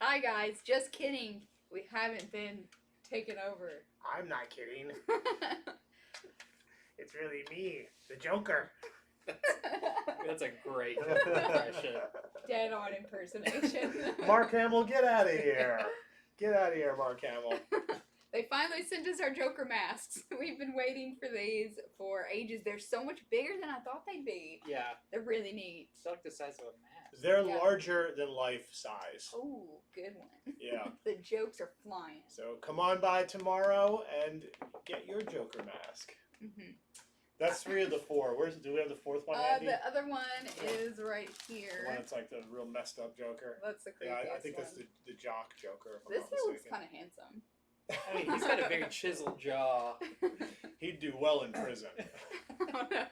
Hi guys, just kidding. We haven't been taken over. I'm not kidding. It's really me, the Joker. That's a great impression. Dead on impersonation. Mark Hamill, get out of here. Get out of here, Mark Hamill. They finally sent us our Joker masks. We've been waiting for these for ages. They're so much bigger than I thought they'd be. Yeah. They're really neat. It's like the size of a mask. They're Yeah. larger than life size. Ooh, good one. Yeah. The jokes are flying. So come on by tomorrow and get your Joker mask. Mm-hmm. That's 3 of the 4. Do we have the 4th one, Andy? The other one is right The here. one that's like the real messed up Joker. That's the Yeah, creepiest I think that's one. the jock Joker. If I'm This not guy looks mistaken. kind of handsome. I mean, he's got a very chiseled jaw. He'd do well in prison. Oh no.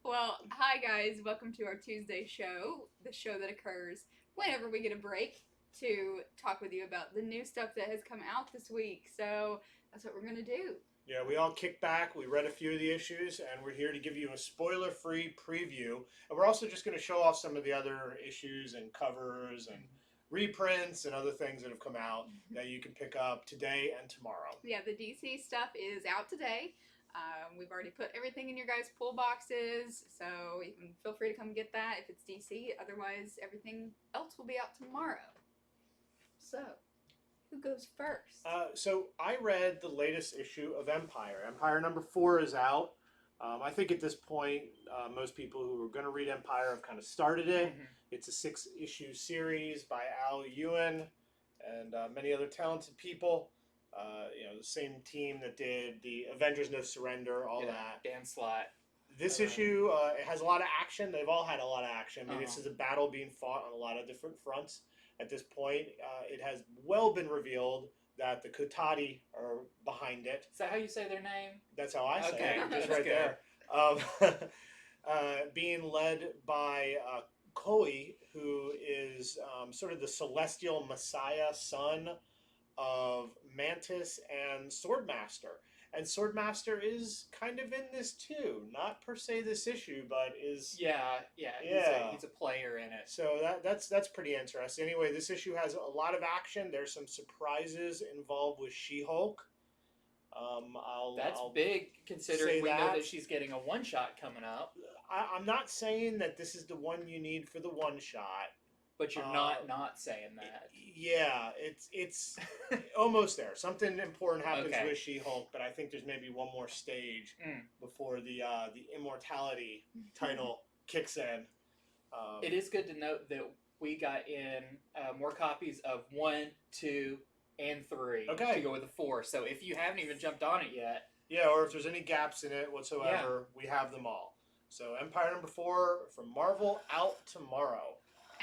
Well, hi guys, welcome to our Tuesday show, the show that occurs whenever we get a break to talk with you about the new stuff that has come out this week. So that's what we're going to do. Yeah, we all kicked back. We read a few of the issues, and we're here to give you a spoiler-free preview. And we're also just going to show off some of the other issues and covers and reprints and other things that have come out that you can pick up today and tomorrow. Yeah, the DC stuff is out today. We've already put everything in your guys' pull boxes, so you can feel free to come get that if it's DC. Otherwise, everything else will be out tomorrow. So, who goes first? So I read the latest issue of Empyre. Empyre number 4 is out. I think at this point, most people who are going to read Empyre have kind of started it. Mhm. It's a 6-issue series by Al Ewing and many other talented people. The same team that did the Avengers No Surrender, all that. Dan Slott. This issue, it has a lot of action. They've all had a lot of action. I mean, this Uh-huh. is a battle being fought on a lot of different fronts. At this point, it has well been revealed that the Kotati are behind it. Is that how you say their name? That's how I say Okay, it, just that's right good. there. Being led by Koi, who is sort of the celestial messiah, son of Mantis and Swordmaster. And Swordmaster is kind of in this too. Not per se this issue, but is... Yeah. He's a player in it. So that's pretty interesting. Anyway, this issue has a lot of action. There's some surprises involved with She-Hulk. That's I'll big, considering we know that. that she's getting a one-shot coming up. I'm not saying that this is the one you need for the one shot. But you're not saying that. Yeah, it's almost there. Something important happens Okay. with She-Hulk, but I think there's maybe one more stage before the immortality title kicks in. It is good to note that we got in more copies of 1, 2, and 3 Okay. to go with the 4. So if you haven't even jumped on it yet, Yeah, or if there's any gaps in it whatsoever, we have them all. So Empyre number 4 from Marvel out tomorrow.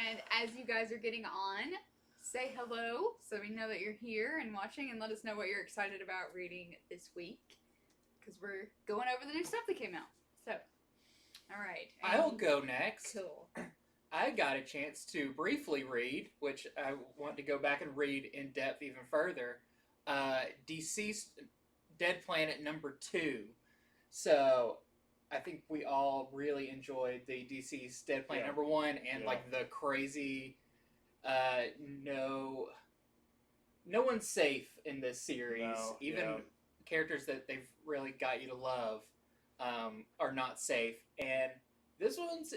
And as you guys are getting on, say hello so we know that you're here and watching, and let us know what you're excited about reading this week, because we're going over the new stuff that came out. So, all right. I'll go next. Cool. I got a chance to briefly read, which I want to go back and read in depth even further, DC's Dead Planet number 2. So I think we all really enjoyed the DC's Dead Planet number 1 and like the crazy, no one's safe in this series. No, Even characters that they've really got you to love are not safe. And this one's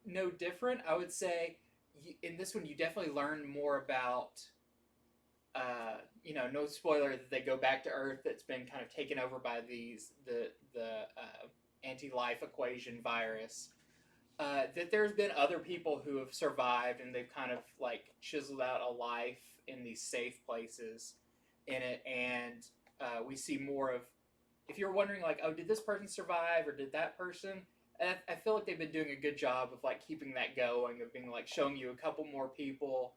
no different. I would say in this one you definitely learn more about no spoiler that they go back to Earth that's been kind of taken over by the anti-life equation virus. That there's been other people who have survived and they've kind of like chiseled out a life in these safe places in it, and we see more of, if you're wondering like, oh, did this person survive or did that person, I feel like they've been doing a good job of like keeping that going, of being like showing you a couple more people.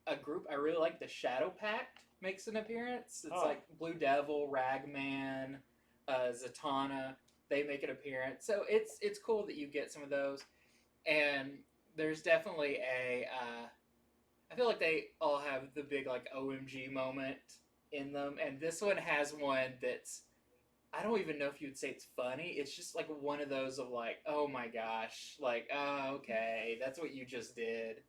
A group I really like, the Shadow Pact, makes an appearance. It's like Blue Devil, Ragman, Zatanna. They make an appearance, so it's cool that you get some of those. And there's definitely I feel like they all have the big like OMG moment in them, and this one has one that's I don't even know if you would say it's funny. It's just like one of those of like, oh my gosh, like, oh, okay, that's what you just did.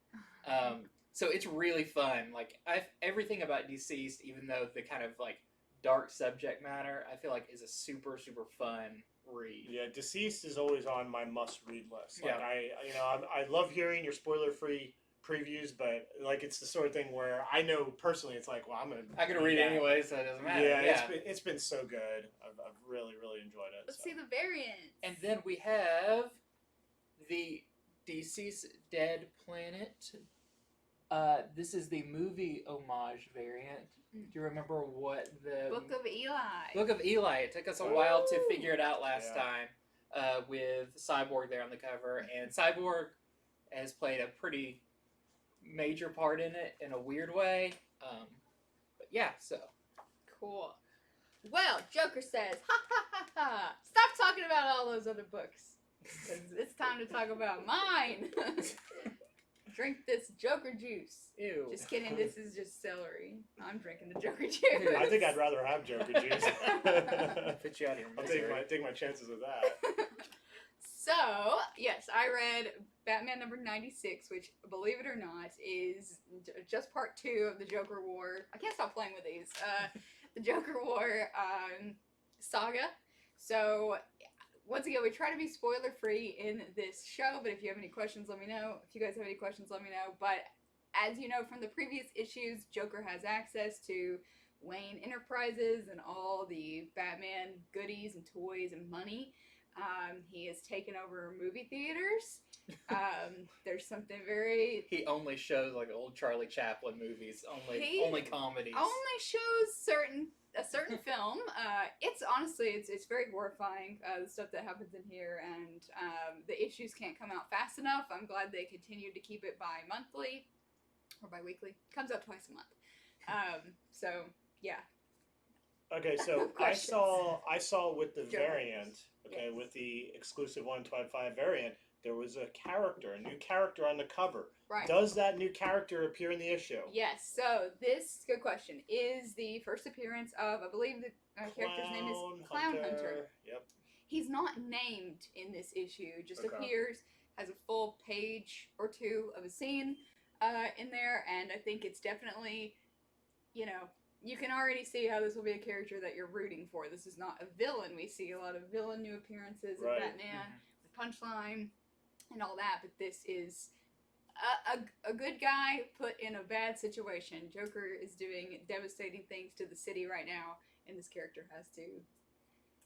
So it's really fun. Like, everything about Deceased, even though the kind of like dark subject matter, I feel like is a super, super fun read. Yeah, Deceased is always on my must-read list. Like, Yeah. I love hearing your spoiler-free previews, but like it's the sort of thing where I know personally it's like, well, I'm gonna read it anyway, so it doesn't matter. Yeah, it's been so good. I've really enjoyed it. Let's see the variants. And then we have the Deceased Dead Planet. This is the movie homage variant. Do you remember what the Book of Eli? Book of Eli. It took us a while to figure it out last time with Cyborg there on the cover, and Cyborg has played a pretty major part in it in a weird way. But yeah, so cool. Well, Joker says, ha ha ha ha! Stop talking about all those other books, 'cause it's time to talk about mine. Drink this Joker juice. Ew. Just kidding. This is just celery. I'm drinking the Joker juice. I think I'd rather have Joker juice. Put you out of your I'll misery. take my chances with that. So, yes, I read Batman number 96, which, believe it or not, is just part 2 of the Joker War. I can't stop playing with these. The Joker War saga. So, once again, we try to be spoiler-free in this show, but if you have any questions, let me know. If you guys have any questions, let me know. But as you know from the previous issues, Joker has access to Wayne Enterprises and all the Batman goodies and toys and money. He has taken over movie theaters. There's something very... He only shows like old Charlie Chaplin movies, only comedies. Only shows a certain film. It's honestly, it's very horrifying, the stuff that happens in here, and the issues can't come out fast enough. I'm glad they continued to keep it bi-monthly, or bi-weekly. Comes out twice a month. So, yeah. Okay, so I saw with the variant, okay, Yes. with the exclusive 125 variant, there was a new character on the cover. Right. Does that new character appear in the issue? Yes, so this, good question, is the first appearance of, I believe the character's name is Clown Hunter. Yep. He's not named in this issue, just Okay. appears, has a full page or two of a scene in there, and I think it's definitely, you know, you can already see how this will be a character that you're rooting for. This is not a villain. We see a lot of villain new appearances of Batman, with Punchline, and all that, but this is a good guy put in a bad situation. Joker is doing devastating things to the city right now, and this character has to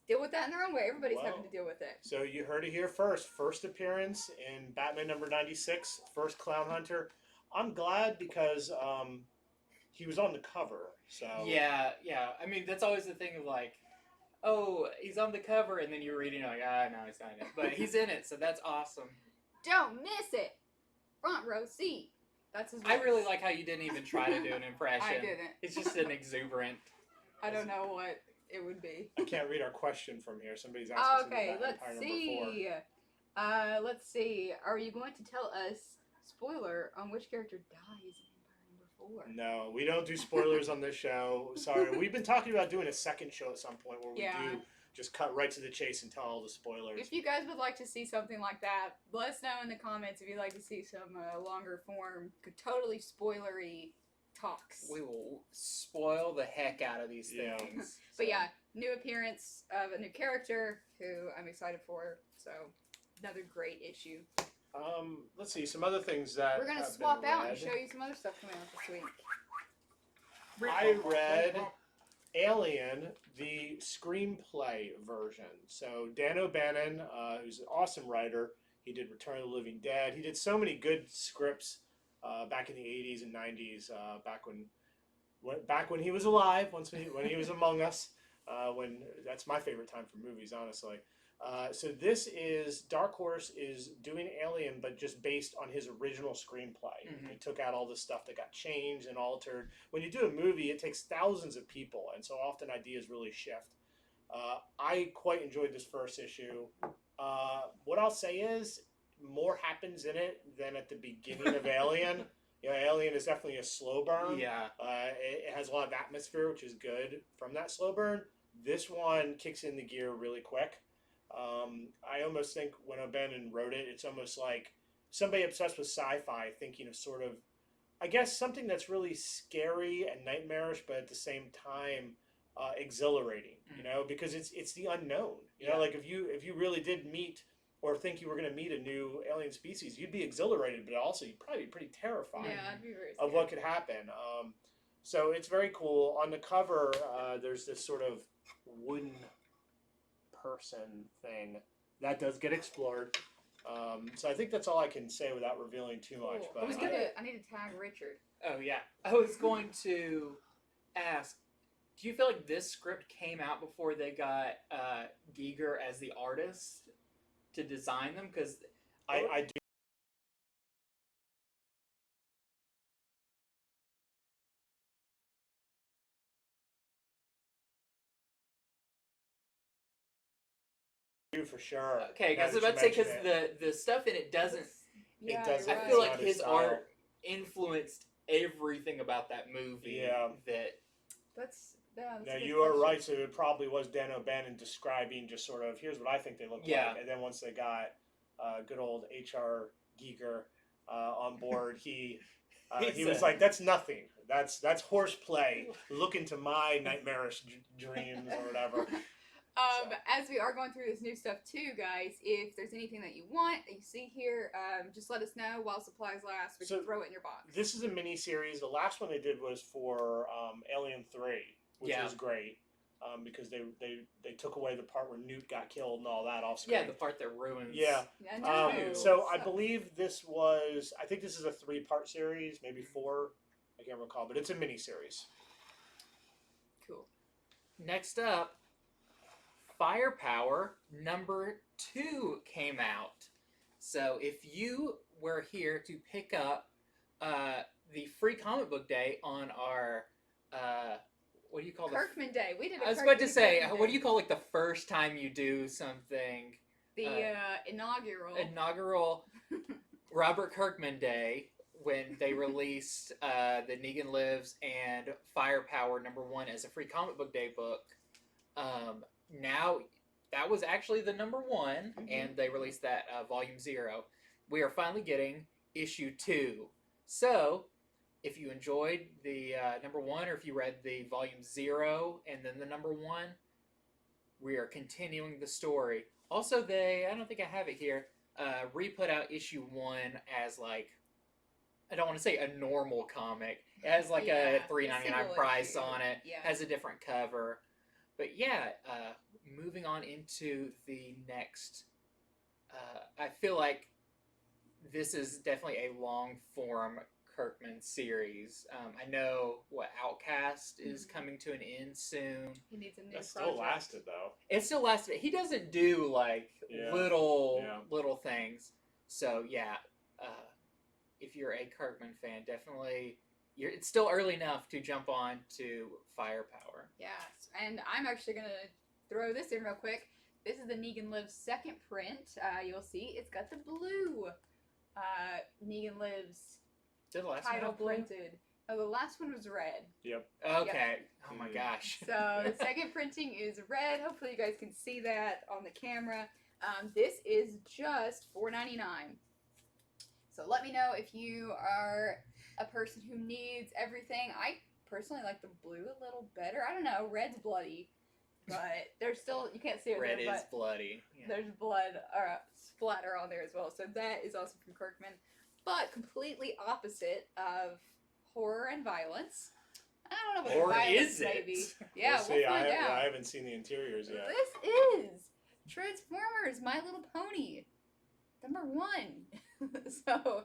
deal with that in their own way. Everybody's having to deal with it. So you heard it here first. First appearance in Batman number 96, first Clown Hunter. I'm glad because he was on the cover. So Yeah. I mean, that's always the thing of like, oh, he's on the cover, and then you're reading like, no, he's not in it, but he's in it, so that's awesome. Don't miss it. Front row seat. That's his voice. I really like how you didn't even try to do an impression. I didn't. It's just an exuberant. I don't know what it would be. I can't read our question from here. Somebody's asking. Okay, let's Empire see. Let's see. Are you going to tell us, spoiler, on which character dies in Empire number 4? No, we don't do spoilers on this show. Sorry. We've been talking about doing a second show at some point where we do just cut right to the chase and tell all the spoilers. If you guys would like to see something like that, let us know in the comments if you'd like to see some longer form, totally spoilery talks. We will spoil the heck out of these things. But yeah, new appearance of a new character who I'm excited for. So another great issue. Let's see some other things that We're gonna have swap been out read. and show you some other stuff coming out this week. I read Alien, the screenplay version. So Dan O'Bannon, who's an awesome writer, he did Return of the Living Dead. He did so many good scripts back in the 80s and 90s, back when he was alive, when he was among us. When that's my favorite time for movies, honestly. So this is Dark Horse is doing Alien, but just based on his original screenplay. Mm-hmm. He took out all the stuff that got changed and altered. When you do a movie, it takes thousands of people, and so often ideas really shift. I quite enjoyed this first issue. What I'll say is more happens in it than at the beginning of Alien. You know, Alien is definitely a slow burn. Yeah. It has a lot of atmosphere, which is good from that slow burn. This one kicks in the gear really quick. I almost think when O'Bannon wrote it, it's almost like somebody obsessed with sci-fi thinking of sort of, I guess, something that's really scary and nightmarish, but at the same time exhilarating. You know, because it's the unknown. You know, like if you really did meet or think you were going to meet a new alien species, you'd be exhilarated, but also you'd probably be pretty terrified I'd be very of scared. what could happen. So it's very cool. On the cover, there's this sort of wooden person thing that does get explored. So I think that's all I can say without revealing too much. Cool. But I need to tag Richard. Oh yeah, I was going to ask. Do you feel like this script came out before they got Giger as the artist to design them? Because I do. For sure. Okay, I was about to say because the stuff in it doesn't. It doesn't. I feel like his art influenced everything about that movie. Yeah. That's No, a good you are question. right. So it probably was Dan O'Bannon describing just sort of here's what I think they look like, and then once they got good old H.R. Giger on board, he was like, "That's nothing. That's horseplay. Look into my nightmarish dreams or whatever." As we are going through this new stuff too, guys, if there's anything that you want that you see here, just let us know while supplies last. We can throw it in your box. This is a mini series. The last one they did was for Alien 3, which was great because they took away the part where Newt got killed and all that off screen. Yeah, the part that ruins. Yeah. No. So I believe this was. I think this is a 3-part series, maybe 4. I can't recall, but it's a mini series. Cool. Next up. Firepower number 2 came out. So if you were here to pick up the free comic book day on our what do you call Kirkman Day? We did. I was about to say, what do you call like the first time you do something? The inaugural Robert Kirkman Day when they released the Negan Lives and Firepower number 1 as a free comic book day book. Now, that was actually the number 1, and they released that volume 0. We are finally getting issue 2. So, if you enjoyed the number 1, or if you read the volume 0 and then the number 1, we are continuing the story. Also, I don't think I have it here, re-put out issue 1 as like, I don't want to say a normal comic. It has like a $3.99 price on it. Has a different cover. But yeah, moving on into the next, I feel like this is definitely a long-form Kirkman series. I know Outcast is coming to an end soon. He needs a new project. Still lasted though. It still lasted. He doesn't do like little things. So yeah, if you're a Kirkman fan, definitely. It's still early enough to jump on to Firepower. Yes, and I'm actually going to throw this in real quick. This is the Negan Lives second print. You'll see it's got the blue Negan Lives title printed. Oh, the last one was red. Yep. Okay. Yep. Oh my gosh. So the second printing is red. Hopefully you guys can see that on the camera. This is just $4.99. So let me know if you are a person who needs everything. I personally like the blue a little better. I don't know. Red's bloody, but there's still, you can't see it. Red there, is bloody. Yeah. There's blood or splatter on there as well. So that is also from Kirkman, but completely opposite of horror and violence. I don't know what violence is it? Maybe. Yeah, we'll find out. I haven't seen the interiors yet. This is Transformers: My Little Pony, number 1. So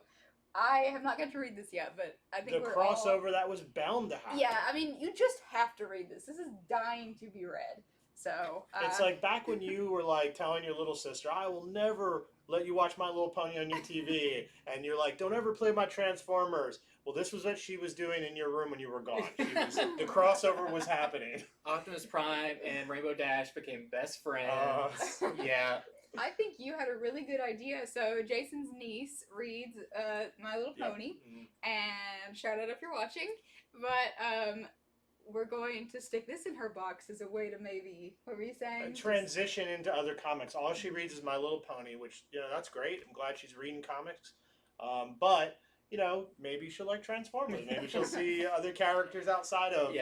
I have not got to read this yet, but I think the crossover that was bound to happen. Yeah, I mean, you just have to read this. This is dying to be read. So it's like back when you were like telling your little sister, "I will never let you watch My Little Pony on your TV," and you're like, "Don't ever play my Transformers." Well, this was what she was doing in your room when you were gone. The crossover was happening. Optimus Prime and Rainbow Dash became best friends. Yeah. I think you had a really good idea. So Jason's niece reads My Little Pony, and shout out if you're watching. But we're going to stick this in her box as a way to maybe, what were you saying? Transition into other comics. All she reads is My Little Pony, which, that's great. I'm glad she's reading comics. But, maybe she'll like Transformers. Maybe she'll see other characters outside of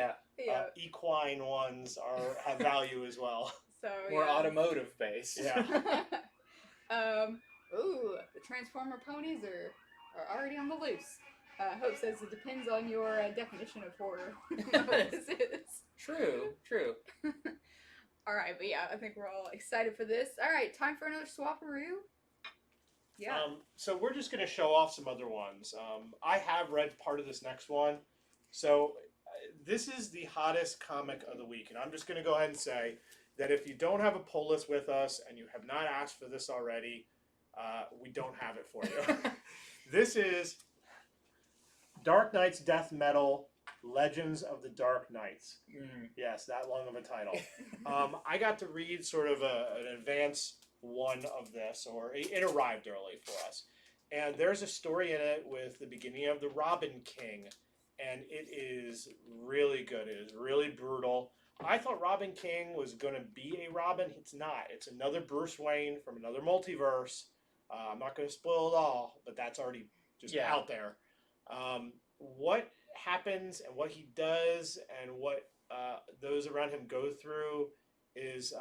equine ones have value as well. So more automotive based. Yeah. Ooh, the Transformer ponies are already on the loose. Hope says it depends on your definition of horror. What this is. True. All right, but yeah, I think we're all excited for this. All right, time for another swapperoo. Yeah. So we're just going to show off some other ones. I have read part of this next one. So this is the hottest comic of the week. And I'm just going to go ahead and say that if you don't have a pull list with us and you have not asked for this already, we don't have it for you. This is Dark Knight's Death Metal Legends of the Dark Knights. Yes, that long of a title. I got to read sort of an advance one of this, or it arrived early for us. And there's a story in it with the beginning of the Robin King, and it is really good. It is really brutal. I thought Robin King was going to be a Robin. It's not. It's another Bruce Wayne from another multiverse. I'm not going to spoil it all, but that's already just out there. What happens and what he does and what those around him go through is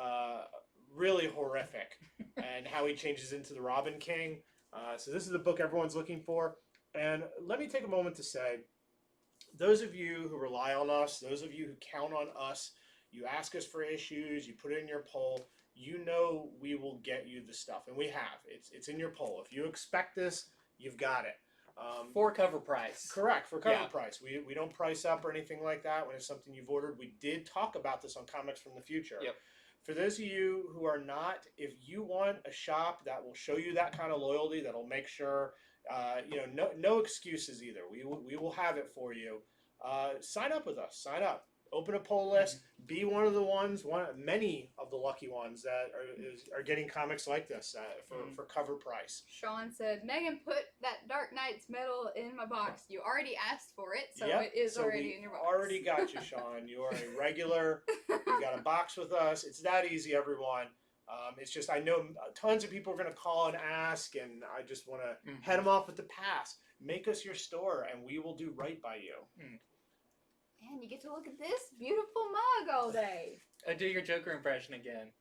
really horrific, and how he changes into the Robin King. So this is the book everyone's looking for. And let me take a moment to say, those of you who rely on us, those of you who count on us, you ask us for issues, you put it in your poll, we will get you the stuff. And we have. It's in your poll. If you expect this, you've got it. For cover price. Correct, for cover price. We don't price up or anything like that when it's something you've ordered. We did talk about this on Comics from the Future. Yep. For those of you who are not, if you want a shop that will show you that kind of loyalty, that'll make sure, no excuses either. We will have it for you. Sign up with us. Sign up. Open a poll list. Be one of the ones, many of the lucky ones that are getting comics like this for cover price. Sean said, Megan, put that Dark Knight's medal in my box. You already asked for it, so it is already in your box. Already got you, Sean. You are a regular. You got a box with us. It's that easy, everyone. It's just, I know tons of people are going to call and ask, and I just want to head them off with the pass. Make us your store, and we will do right by you. And you get to look at this beautiful mug all day. Do your Joker impression again.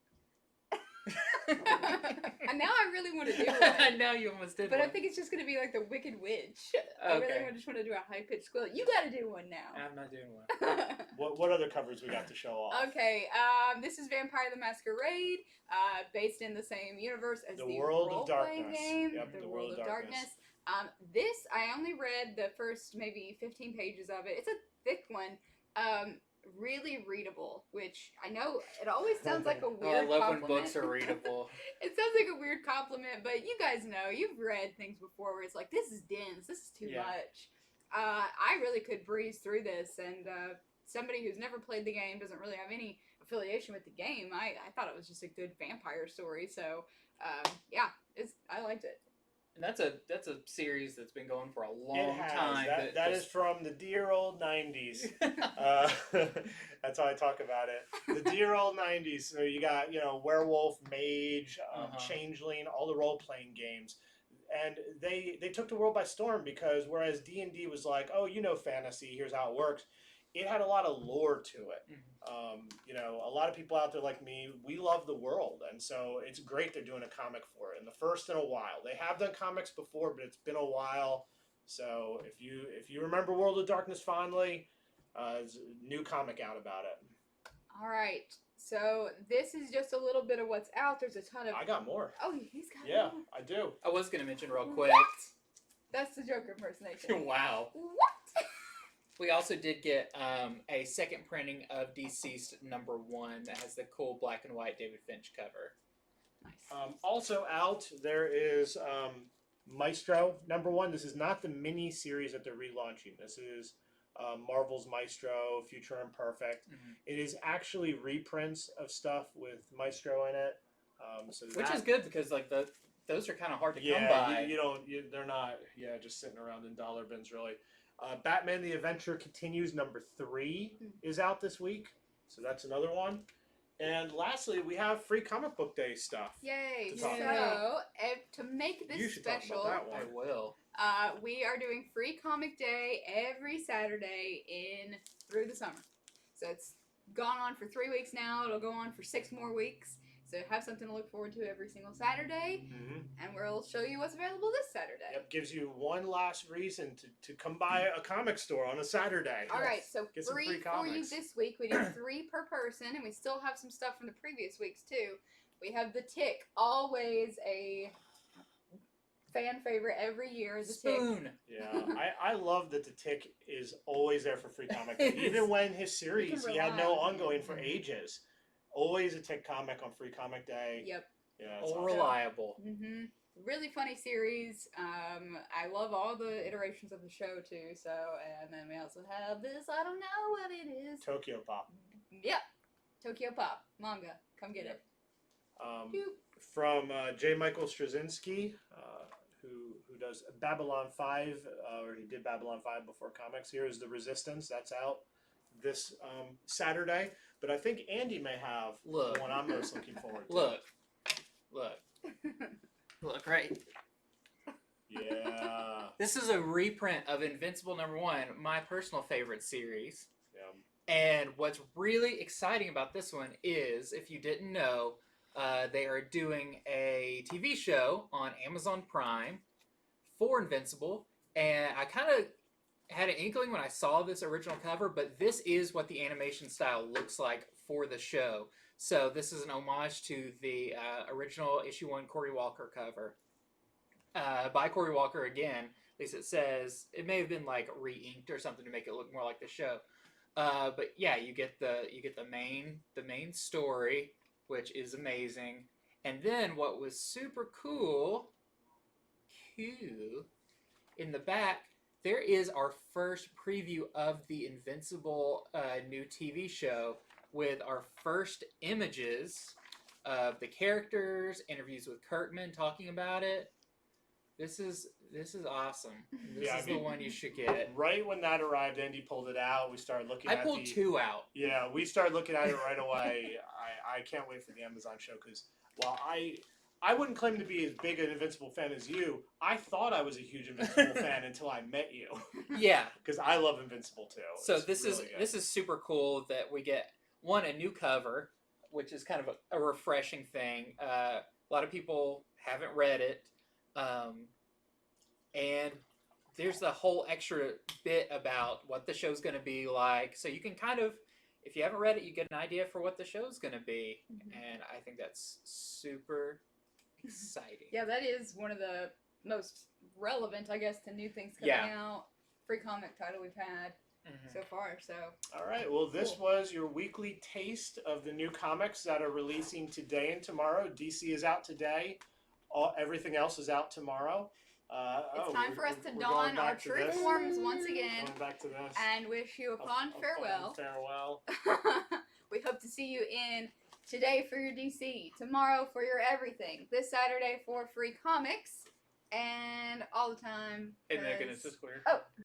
And now I really want to do one. I know you almost did But one. I think it's just going to be like the Wicked Witch. I really just want to do a high-pitched squeal. You got to do one now. I'm not doing one. What other covers we got to show off? Okay, this is Vampire the Masquerade, based in the same universe as the World of role-playing Darkness. game, Yep, the World of Darkness. This, I only read the first maybe 15 pages of it. It's a thick one. Really readable, which I know it always sounds like a weird I love compliment. when books are readable. It sounds like a weird compliment, but you guys know, you've read things before where it's like, this is dense, this is too much. I really could breeze through this, and somebody who's never played the game, doesn't really have any affiliation with the game, I thought it was just a good vampire story, so I liked it. And that's a series that's been going for a long time. That is from the dear old 90s. That's how I talk about it. The dear old 90s. So you got, Werewolf, Mage, Changeling, all the role-playing games. And they took the world by storm, because whereas D&D was like, fantasy, here's how it works, it had a lot of lore to it. A lot of people out there like me, we love the world, and so it's great they're doing a comic for it, and the first in a while. They have done comics before, but it's been a while. So if you remember World of Darkness fondly, there's a new comic out about it. All right, so this is just a little bit of what's out. There's a ton of. I got more. Oh, he's got more. I do. I was gonna mention real quick. What? That's the Joker impersonation. Wow. What? We also did get a second printing of Deceased #1 that has the cool black and white David Finch cover. Nice. Also out, there is Maestro #1. This is not the mini series that they're relaunching. This is Marvel's Maestro, Future Imperfect. It is actually reprints of stuff with Maestro in it. Which is good, because those are kind of hard to come by. They're not just sitting around in dollar bins, really. Batman the Adventure Continues #3 is out this week, so that's another one. And lastly, we have free comic book day stuff. Yay! To So, talk about. to make this You should talk special, about that I one. will. we are doing free comic day every Saturday through the summer. So it's gone on for 3 weeks now. It'll go on for 6 more weeks. So have something to look forward to every single Saturday, and we'll show you what's available this Saturday. Yep, gives you one last reason to come by a comic store on a Saturday. All right, so Get some free for you comics. this week. We did 3 per person, and we still have some stuff from the previous weeks too. We have The Tick, always a fan favorite every year. The Tick. Spoon. Yeah, I love that the Tick is always there for free comic. It Even is. when his series, You he can had no rely on ongoing him. for ages. Always a Tick comic on free comic day. Yep. Yeah, it's All awesome. reliable. Really funny series. I love all the iterations of the show too. So, and then we also have this. I don't know what it is. Tokyo Pop. Yep. Tokyo Pop manga. Come get it. From J. Michael Straczynski, who does Babylon 5, or he did Babylon 5 before comics. Here's The Resistance. That's out this Saturday. But I think Andy may have Look. the one I'm most looking forward to. Look right. Yeah. This is a reprint of Invincible #1, my personal favorite series. Yeah. And what's really exciting about this one is, if you didn't know, they are doing a TV show on Amazon Prime for Invincible. And I kind of had an inkling when I saw this original cover, but this is what the animation style looks like for the show. So this is an homage to the original issue 1 Cory Walker cover. By Cory Walker again. At least it says it may have been like re-inked or something to make it look more like the show. But yeah, you get the main story, which is amazing. And then what was super cool, in the back, there is our first preview of the Invincible new TV show with our first images of the characters, interviews with Kirkman talking about it. This is awesome. This is the one you should get. Right when that arrived, Andy pulled it out. We started looking at I pulled 2 out. Yeah, we started looking at it right away. I can't wait for the Amazon show because while I wouldn't claim to be as big an Invincible fan as you, I thought I was a huge Invincible fan until I met you. Yeah. Because I love Invincible too. So It's this really good. is super cool that we get a new cover, which is kind of a refreshing thing. A lot of people haven't read it, and there's the whole extra bit about what the show's going to be like. So you can kind of, if you haven't read it, you get an idea for what the show's going to be, and I think that's super exciting. Yeah, that is one of the most relevant, I guess, to new things coming out. Free comic title we've had so far. So. All right. Well, this was your weekly taste of the new comics that are releasing today and tomorrow. DC is out today. Everything else is out tomorrow. It's time for us to we're don going our back to true this. forms once again Going back to this. and wish you a fond farewell. Farewell. We hope to see you in today for your DC, tomorrow for your everything, this Saturday for free comics, and all the time. Hey, Megan, 'cause- is this clear? Oh,